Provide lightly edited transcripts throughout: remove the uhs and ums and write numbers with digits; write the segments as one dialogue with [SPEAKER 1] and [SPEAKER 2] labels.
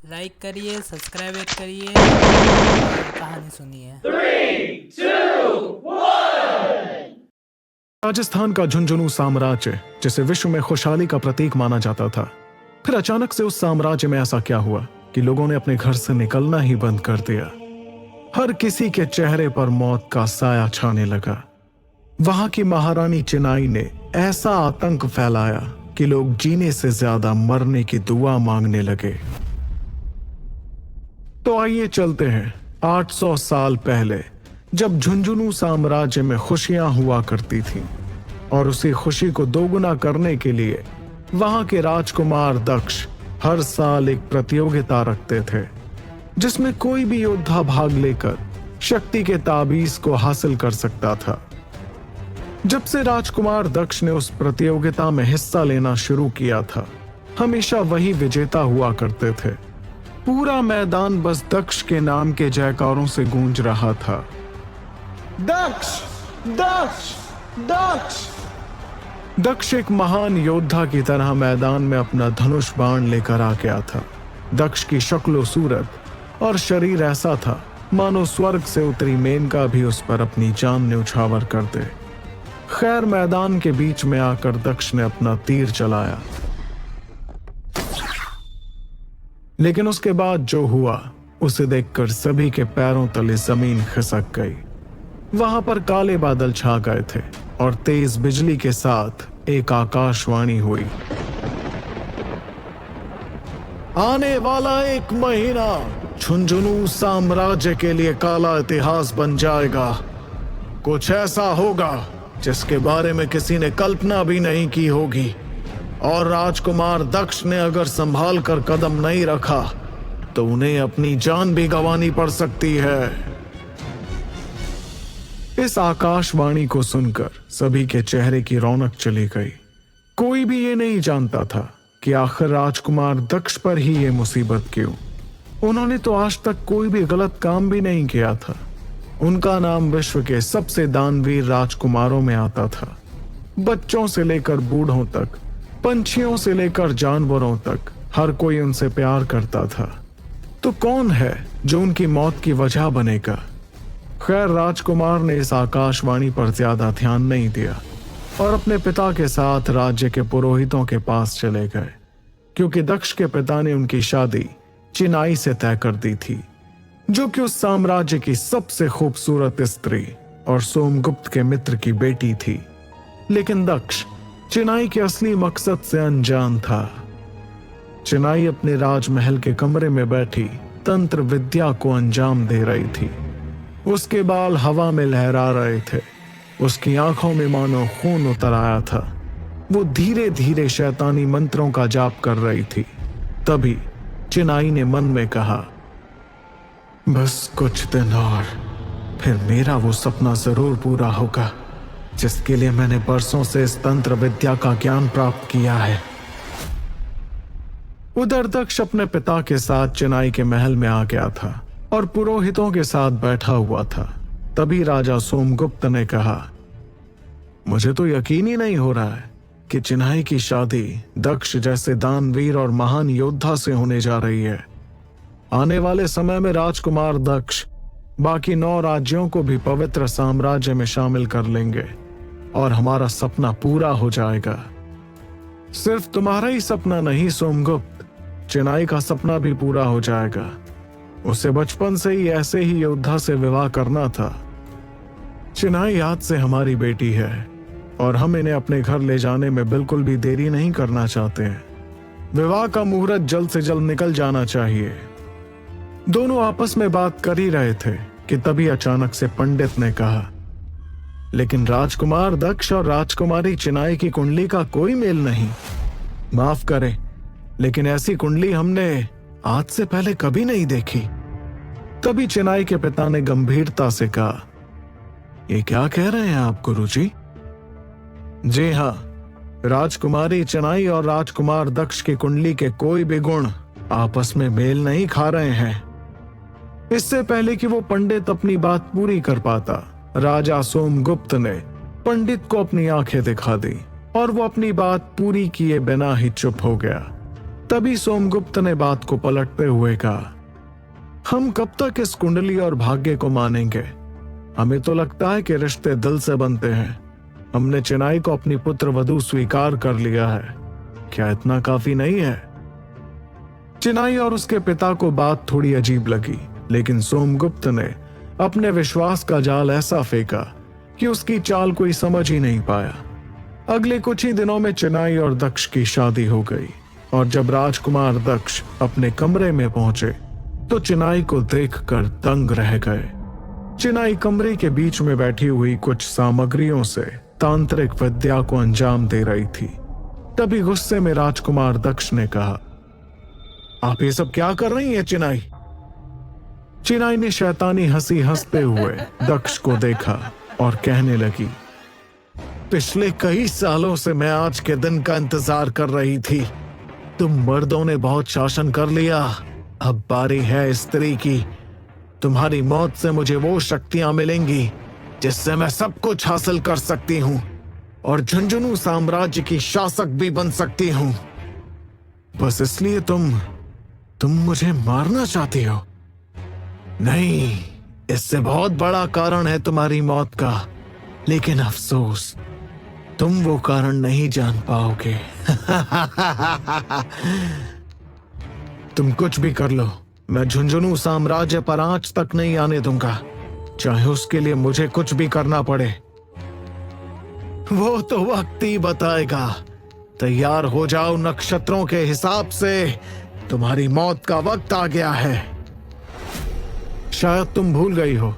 [SPEAKER 1] Like करिए, subscribe करिए और कहानी सुनिए।
[SPEAKER 2] 3, 2, 1।
[SPEAKER 3] राजस्थान का झुंझुनू साम्राज्य, जिसे विश्व में खुशहाली का प्रतीक माना जाता था, फिर अचानक से उस साम्राज्य में ऐसा क्या हुआ कि लोगों ने अपने घर से निकलना ही बंद कर दिया। हर किसी के चेहरे पर मौत का साया छाने लगा। वहां की महारानी चिनाई ने ऐसा आतंक फैलाया कि लोग जीने से ज्यादा मरने की दुआ मांगने लगे। तो आइए चलते हैं 800 साल पहले, जब झुंझुनू साम्राज्य में खुशियां हुआ करती थीं, और उसी खुशी को दोगुना करने के लिए वहां के राजकुमार दक्ष हर साल एक प्रतियोगिता रखते थे, जिसमें कोई भी योद्धा भाग लेकर शक्ति के ताबीज को हासिल कर सकता था। जब से राजकुमार दक्ष ने उस प्रतियोगिता में हिस्सा लेना शुरू किया था, हमेशा वही विजेता हुआ करते थे। पूरा मैदान बस दक्ष के नाम के जयकारों से गूंज रहा था। दक्ष, दक्ष, दक्ष। दक्ष एक महान योद्धा की तरह मैदान में अपना धनुष बाण लेकर आ गया था। दक्ष की शक्लो सूरत और शरीर ऐसा था मानो स्वर्ग से उतरी मेनका भी उस पर अपनी जान न्यौछावर कर दे। खैर, मैदान के बीच में आकर दक्ष ने अपना तीर चलाया, लेकिन उसके बाद जो हुआ उसे देखकर सभी के पैरों तले जमीन खिसक गई। वहां पर काले बादल छा गए थे और तेज बिजली के साथ एक आकाशवाणी हुई। आने वाला एक महीना झुंझुनू साम्राज्य के लिए काला इतिहास बन जाएगा। कुछ ऐसा होगा जिसके बारे में किसी ने कल्पना भी नहीं की होगी, और राजकुमार दक्ष ने अगर संभाल कर कदम नहीं रखा तो उन्हें अपनी जान भी गंवानी पड़ सकती है। इस आकाशवाणी को सुनकर सभी के चेहरे की रौनक चली गई। कोई भी ये नहीं जानता था कि आखिर राजकुमार दक्ष पर ही ये मुसीबत क्यों। उन्होंने तो आज तक कोई भी गलत काम भी नहीं किया था। उनका नाम विश्व के सबसे दानवीर राजकुमारों में आता था। बच्चों से लेकर बूढ़ों तक, पंछियों से लेकर जानवरों तक, हर कोई उनसे प्यार करता था। तो कौन है जो उनकी मौत की वजह बनेगा? खैर, राजकुमार ने इस आकाशवाणी पर ज्यादा ध्यान नहीं दिया और अपने पिता के साथ राज्य के पुरोहितों के पास चले गए, क्योंकि दक्ष के पिता ने उनकी शादी चिनाई से तय कर दी थी, जो कि उस साम्राज्य की सबसे खूबसूरत स्त्री और सोमगुप्त के मित्र की बेटी थी। लेकिन दक्ष चिनाई के असली मकसद से अनजान था। चिनाई अपने राजमहल के कमरे में बैठी तंत्र विद्या को अंजाम दे रही थी। उसके बाल हवा में लहरा रहे थे। उसकी आंखों में मानो खून उतर आया था। वो धीरे धीरे शैतानी मंत्रों का जाप कर रही थी। तभी चिनाई ने मन में कहा, बस कुछ दिन और, फिर मेरा वो सपना जरूर पूरा होगा जिसके लिए मैंने बरसों से इस तंत्र विद्या का ज्ञान प्राप्त किया है। उधर दक्ष अपने पिता के साथ चिनाई के महल में आ गया था और पुरोहितों के साथ बैठा हुआ था। तभी राजा सोमगुप्त ने कहा, मुझे तो यकीन ही नहीं हो रहा है कि चिनाई की शादी दक्ष जैसे दानवीर और महान योद्धा से होने जा रही है। आने वाले समय में राजकुमार दक्ष बाकी 9 राज्यों को भी पवित्र साम्राज्य में शामिल कर लेंगे और हमारा सपना पूरा हो जाएगा। सिर्फ तुम्हारा ही सपना नहीं सोमगुप्त, चिनाई का सपना भी पूरा हो जाएगा। उसे बचपन से ही ऐसे ही योद्धा से विवाह करना था। चिनाई आज से हमारी बेटी है और हम इन्हें अपने घर ले जाने में बिल्कुल भी देरी नहीं करना चाहते हैं। विवाह का मुहूर्त जल्द से जल्द निकल जाना चाहिए। दोनों आपस में बात कर ही रहे थे कि तभी अचानक से पंडित ने कहा, लेकिन राजकुमार दक्ष और राजकुमारी चिनाई की कुंडली का कोई मेल नहीं। माफ करें, लेकिन ऐसी कुंडली हमने आज से पहले कभी नहीं देखी। तभी चिनाई के पिता ने गंभीरता से कहा, ये क्या कह रहे हैं आप गुरुजी? जी हाँ, राजकुमारी चिनाई और राजकुमार दक्ष की कुंडली के कोई भी गुण आपस में मेल नहीं खा रहे हैं। इससे पहले कि वो पंडित अपनी बात पूरी कर पाता, राजा सोमगुप्त ने पंडित को अपनी आंखें दिखा दी और वो अपनी बात पूरी किए बिना ही चुप हो गया। तभी सोमगुप्त ने बात को पलटते हुए कहा, हम कब तक इस कुंडली और भाग्य को मानेंगे? हमें तो लगता है कि रिश्ते दिल से बनते हैं। हमने चिनाई को अपनी पुत्र वधू स्वीकार कर लिया है। क्या इतना काफी नहीं है? चिनाई और उसके पिता को बात थोड़ी अजीब लगी, लेकिन सोमगुप्त ने अपने विश्वास का जाल ऐसा फेंका कि उसकी चाल कोई समझ ही नहीं पाया। अगले कुछ ही दिनों में चिनाई और दक्ष की शादी हो गई, और जब राजकुमार दक्ष अपने कमरे में पहुंचे तो चिनाई को देखकर दंग रह गए। चिनाई कमरे के बीच में बैठी हुई कुछ सामग्रियों से तांत्रिक विद्या को अंजाम दे रही थी। तभी गुस्से में राजकुमार दक्ष ने कहा, आप ये सब क्या कर रही हैं चिनाई? चिनाई ने शैतानी हंसी हंसते हुए दक्ष को देखा और कहने लगी, पिछले कई सालों से मैं आज के दिन का इंतजार कर रही थी। तुम मर्दों ने बहुत शासन कर लिया, अब बारी है स्त्री की। तुम्हारी मौत से मुझे वो शक्तियां मिलेंगी जिससे मैं सब कुछ हासिल कर सकती हूं और झुंझुनू साम्राज्य की शासक भी बन सकती हूं। बस इसलिए तुम मुझे मारना चाहती हो? नहीं, इससे बहुत बड़ा कारण है तुम्हारी मौत का, लेकिन अफसोस तुम वो कारण नहीं जान पाओगे। तुम कुछ भी कर लो, मैं झुंझुनू साम्राज्य पर आंच तक नहीं आने दूंगा, चाहे उसके लिए मुझे कुछ भी करना पड़े। वो तो वक्त ही बताएगा। तैयार हो जाओ, नक्षत्रों के हिसाब से तुम्हारी मौत का वक्त आ गया है। शायद तुम भूल गई हो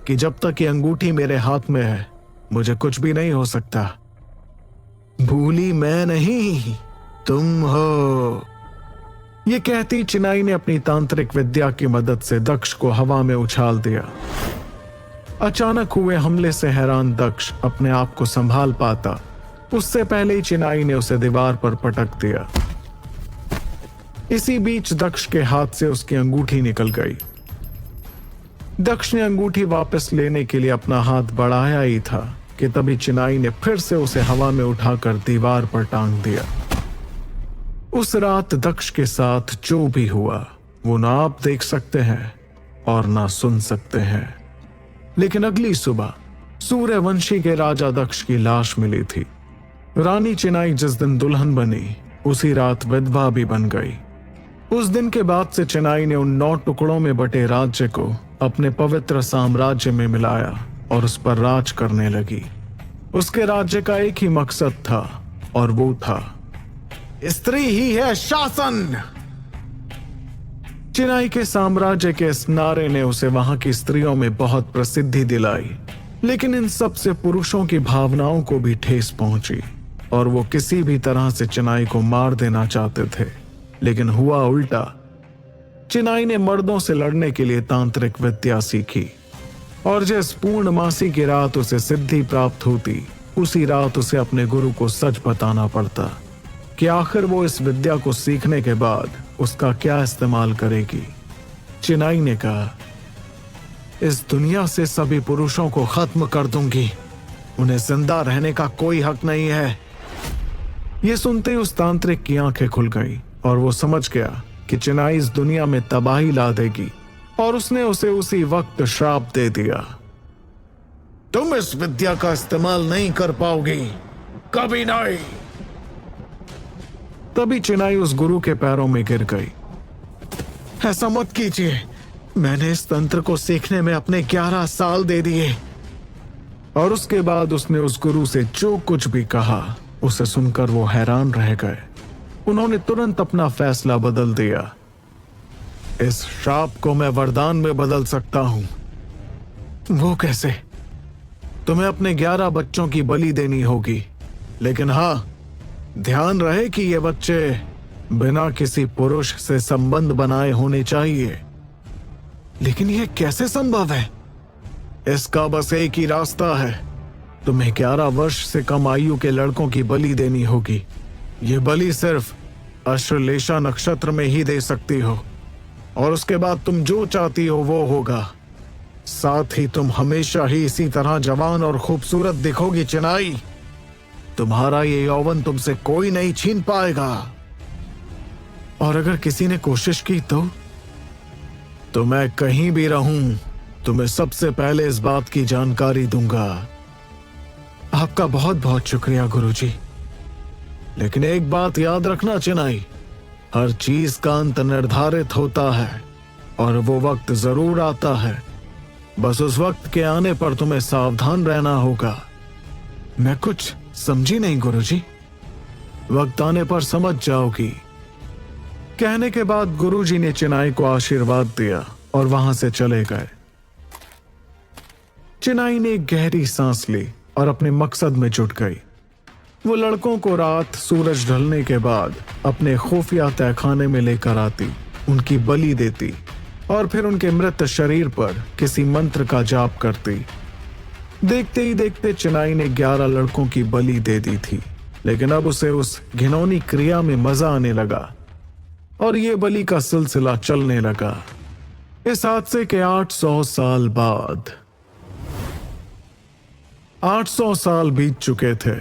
[SPEAKER 3] कि जब तक ये अंगूठी मेरे हाथ में है मुझे कुछ भी नहीं हो सकता। भूली मैं नहीं, तुम हो। ये कहती चिनाई ने अपनी तांत्रिक विद्या की मदद से दक्ष को हवा में उछाल दिया। अचानक हुए हमले से हैरान दक्ष अपने आप को संभाल पाता, उससे पहले ही चिनाई ने उसे दीवार पर पटक दिया। इसी बीच दक्ष के हाथ से उसकी अंगूठी निकल गई। दक्ष ने अंगूठी वापस लेने के लिए अपना हाथ बढ़ाया ही था कि तभी चिनाई ने फिर से उसे हवा में उठाकर दीवार पर टांग दिया। उस रात दक्ष के साथ जो भी हुआ वो ना आप देख सकते हैं और ना सुन सकते हैं, लेकिन अगली सुबह सूर्यवंशी के राजा दक्ष की लाश मिली थी। रानी चिनाई जिस दिन दुल्हन बनी उसी रात विधवा भी बन गई। उस दिन के बाद से चिनाई ने उन 9 टुकड़ों में बटे राज्य को अपने पवित्र साम्राज्य में मिलाया और उस पर राज करने लगी। उसके राज्य का एक ही मकसद था और वो था स्त्री ही है शासन। चिनाई के साम्राज्य के इस नारे ने उसे वहां की स्त्रियों में बहुत प्रसिद्धि दिलाई, लेकिन इन सब से पुरुषों की भावनाओं को भी ठेस पहुंची और वो किसी भी तरह से चिनाई को मार देना चाहते थे। लेकिन हुआ उल्टा। चिनाई ने मर्दों से लड़ने के लिए तांत्रिक विद्या सीखी और जिस पूर्णमासी की रात उसे सिद्धि प्राप्त होती उसी रात उसे अपने गुरु को सच बताना पड़ता कि आखिर वो इस विद्या को सीखने के बाद उसका क्या इस्तेमाल करेगी। चिनाई ने कहा, इस दुनिया से सभी पुरुषों को खत्म कर दूंगी, उन्हें जिंदा रहने का कोई हक नहीं है। ये सुनते ही उस तांत्रिक की आंखें खुल गई और वो समझ गया कि चिनाई इस दुनिया में तबाही ला देगी और उसने उसे उसी वक्त श्राप दे दिया। तुम इस विद्या का इस्तेमाल नहीं कर पाओगी, कभी नहीं। तभी चिनाई उस गुरु के पैरों में गिर गई। ऐसा मत कीजिए, मैंने इस तंत्र को सीखने में अपने 11 साल दे दिए। और उसके बाद उसने उस गुरु से जो कुछ भी कहा उसे सुनकर वो हैरान रह गए। उन्होंने तुरंत अपना फैसला बदल दिया। इस श्राप को मैं वरदान में बदल सकता हूं। वो कैसे? तुम्हें अपने 11 बच्चों की बलि देनी होगी, लेकिन हां, ध्यान रहे कि ये बच्चे बिना किसी पुरुष से संबंध बनाए होने चाहिए। लेकिन यह कैसे संभव है? इसका बस एक ही रास्ता है। तुम्हें 11 वर्ष से कम आयु के लड़कों की बलि देनी होगी। ये बलि सिर्फ अश्लेषा नक्षत्र में ही दे सकती हो और उसके बाद तुम जो चाहती हो वो होगा। साथ ही तुम हमेशा ही इसी तरह जवान और खूबसूरत दिखोगी चिनाई। तुम्हारा ये यौवन तुमसे कोई नहीं छीन पाएगा। और अगर किसी ने कोशिश की तो मैं कहीं भी रहूं तुम्हें सबसे पहले इस बात की जानकारी दूंगा। आपका बहुत बहुत शुक्रिया गुरुजी। लेकिन एक बात याद रखना चिनाई, हर चीज का अंत निर्धारित होता है और वो वक्त जरूर आता है। बस उस वक्त के आने पर तुम्हें सावधान रहना होगा। मैं कुछ समझी नहीं गुरुजी। वक्त आने पर समझ जाओगी। कहने के बाद गुरुजी ने चिनाई को आशीर्वाद दिया और वहां से चले गए। चिनाई ने एक गहरी सांस ली और अपने मकसद में जुट गई। वो लड़कों को रात सूरज ढलने के बाद अपने खुफिया तहखाने में लेकर आती, उनकी बलि देती और फिर उनके मृत शरीर पर किसी मंत्र का जाप करती। देखते ही देखते चिनाई ने 11 लड़कों की बलि दे दी थी, लेकिन अब उसे उस घिनौनी क्रिया में मजा आने लगा और ये बलि का सिलसिला चलने लगा। इस हादसे के 800 साल बाद 800 साल बीत चुके थे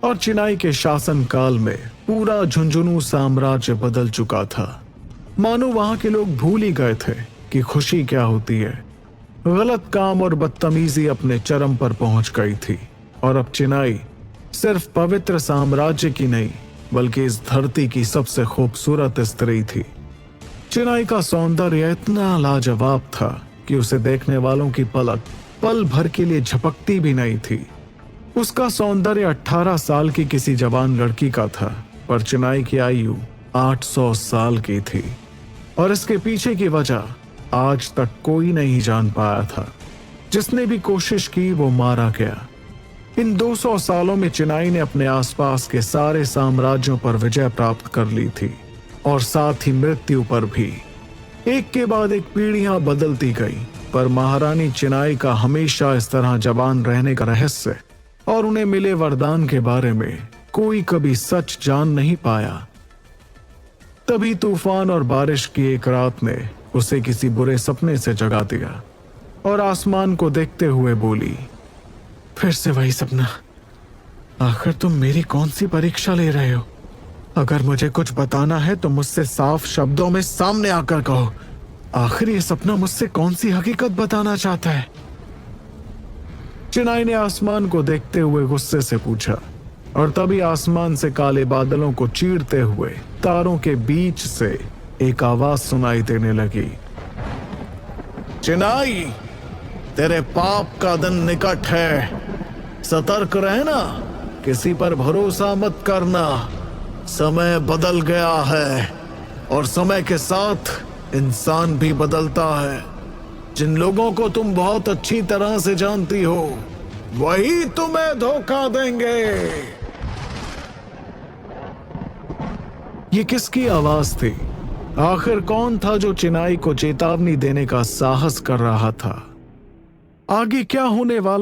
[SPEAKER 3] और चिनाई के शासन काल में पूरा झुंझुनू साम्राज्य बदल चुका था। मानो वहां के लोग भूल ही गए थे कि खुशी क्या होती है। गलत काम और बदतमीजी अपने चरम पर पहुंच गई थी और अब चिनाई सिर्फ पवित्र साम्राज्य की नहीं बल्कि इस धरती की सबसे खूबसूरत स्त्री थी। चिनाई का सौंदर्य इतना लाजवाब था कि उसे देखने वालों की पलक पल भर के लिए झपकती भी नहीं थी। उसका सौंदर्य 18 साल की किसी जवान लड़की का था, पर चिनाई की आयु 800 साल की थी और इसके पीछे की वजह आज तक कोई नहीं जान पाया था। जिसने भी कोशिश की वो मारा गया। इन 200 सालों में चिनाई ने अपने आसपास के सारे साम्राज्यों पर विजय प्राप्त कर ली थी और साथ ही मृत्यु पर भी। एक के बाद एक पीढ़ियां बदलती गई, पर महारानी चिनाई का हमेशा इस तरह जवान रहने का रहस्य और उन्हें मिले वरदान के बारे में कोई कभी सच जान नहीं पाया। तभी तूफान और बारिश की एक रात ने उसे किसी बुरे सपने से जगा दिया और आसमान को देखते हुए बोली, फिर से वही सपना। आखिर तुम मेरी कौन सी परीक्षा ले रहे हो? अगर मुझे कुछ बताना है तो मुझसे साफ शब्दों में सामने आकर कहो। आखिर ये सपना मुझसे कौन सी हकीकत बताना चाहता है? चिनाई ने आसमान को देखते हुए गुस्से से पूछा और तभी आसमान से काले बादलों को चीरते हुए तारों के बीच से एक आवाज सुनाई देने लगी। चिनाई, तेरे पाप का दिन निकट है। सतर्क रहना, किसी पर भरोसा मत करना। समय बदल गया है और समय के साथ इंसान भी बदलता है। जिन लोगों को तुम बहुत अच्छी तरह से जानती हो वही तुम्हें धोखा देंगे। ये किसकी आवाज थी? आखिर कौन था जो चिनाई को चेतावनी देने का साहस कर रहा था? आगे क्या होने वाला